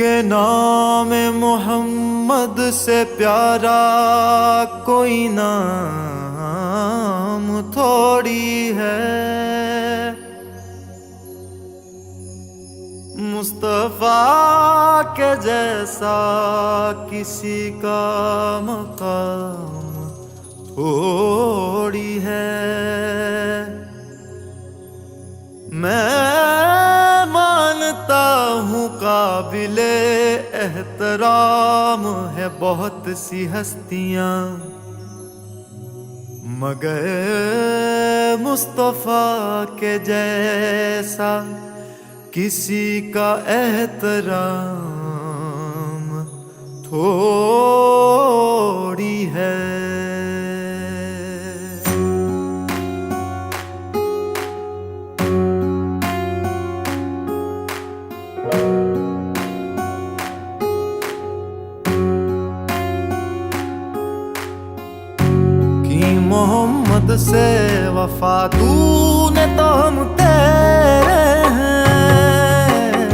के नाम मोहम्मद से प्यारा कोई नाम थोड़ी है। मुस्तफा के जैसा किसी का मकाम थोड़ी है। मैं मानता हूँ काबिले एहतराम है बहुत सी हस्तियाँ, मगर मुस्तफा के जैसा किसी का एहतराम थोड़ी है। मोहम्मद से वफा तूने तो हम तेरे हैं।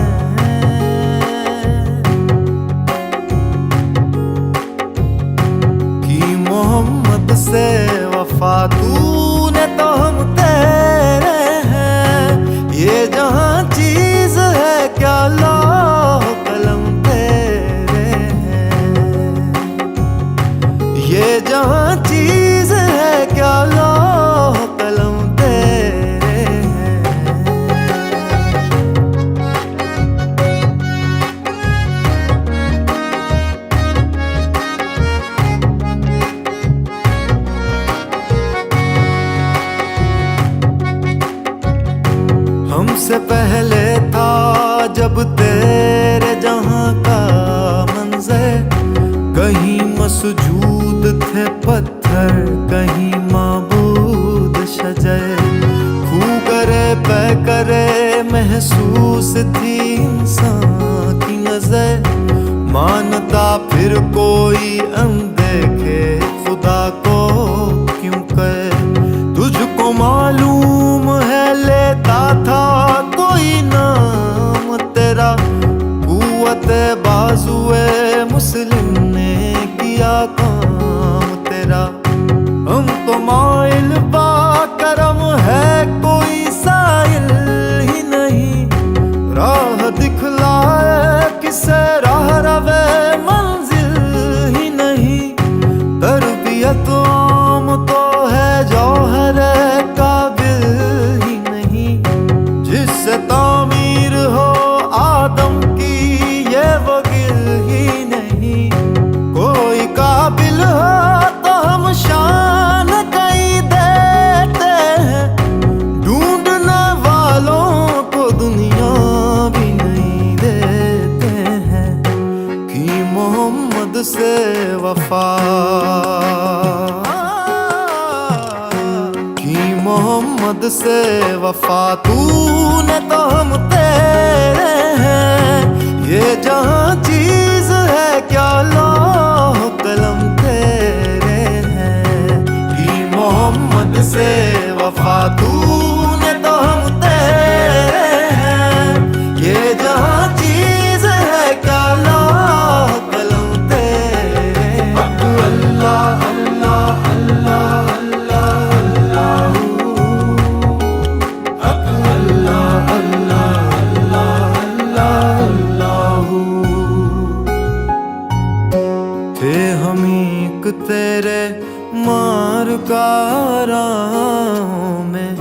कि मोहम्मद से वफा तूने तो हम तेरे हैं। ये जहां चीज है क्या लौह कलम तेरे हैं। ये जहां चीज क्या लौह कलम तेरे हैं। हमसे पहले था जब तेरे जहां का मंजर, कहीं मसजूद थे पत्थर कहीं माबूद शजर। खू करे पे करे महसूस थी इंसान की नजर। मानता फिर कोई अनदेखे खुदा को क्यों कर। तुझको मालूम है लेता था कोई नाम तेरा। कुव्वत बाजुए मुस्लिम ने किया काम तेरा। हम तो माइल बा करम है कोई साइल ही नहीं। राह दिखलाए किसे राह रवे मंजिल ही नहीं। तरबियत आम तो है जौहर काबिल ही नहीं। जिससे तामीर हो आदम की ये वो गिल ही नहीं। कोई काबिल हो तो हम शान कहीं देते हैं। ढूंढने वालों को दुनिया भी नहीं देते हैं। कि मोहम्मद से वफा, कि मोहम्मद से वफा तूने तो हम तेरे हैं। ये जहां चीज है क्या लौह कलम तेरे हैं। कि मोहम्मद से वफा तूने तो हम तेरे हैं। ये जहां चीज है क्या लौह कलम तेरे हैं। अल्लाह अल्लाह अल्लाह अल्लाह अल्लाह अल्लाह अल्लाह। थे हमीक तेरे मार काराओं में,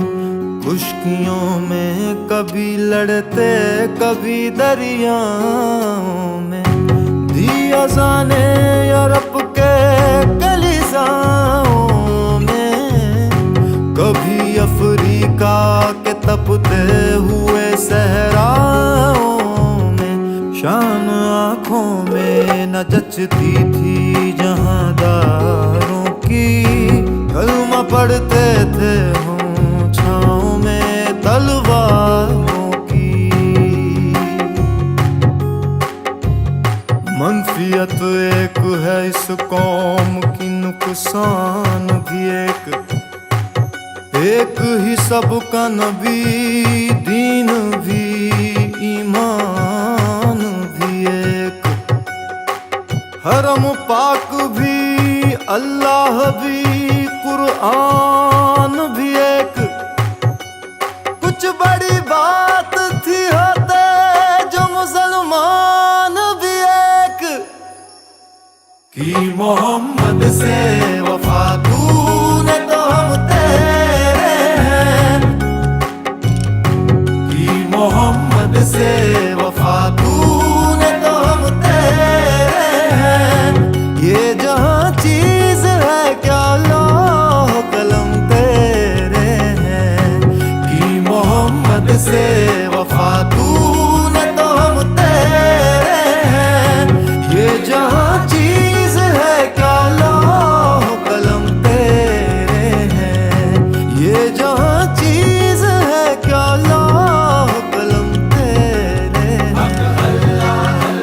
खुशकियों में कभी लड़ते कभी दरियाओं में। दिया जाने यूरोप के कलीसाओं में, कभी अफ्रीका के तपते हुए सहराओं में। शाम आँखों में न जचती थी जहांदारों की। कलमा पढ़ते थे हम छाँव में तलवारों की। मनफियत एक है इस कौम की, नुकसान भी एक ही सबका नबी, दीन भी ईमान भी एक। हरम पाक भी, अल्लाह भी, कुरान भी एक, कुछ बड़ी बात थी होते जो मुसलमान भी एक। कि मोहम्मद से वफा तूने तो हम तेरे हैं, कि मोहम्मद से वफा तूने तो हम तेरे हैं। ये जहां चीज है क्या लौह कलम तेरे हैं, कि मोहम्मद से वफा तूने तो हम तेरे हैं। ये जहां चीज है क्या लौह कलम तेरे हैं, ये जहां चीज है क्या लौह कलम तेरे हैं। अल्लाह अल्लाह अल्लाह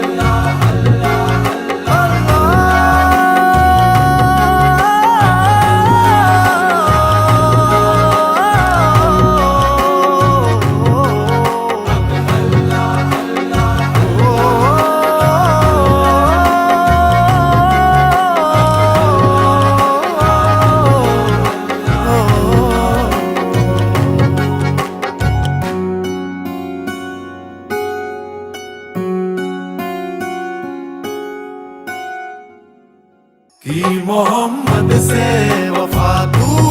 कि मोहम्मद से वफा तू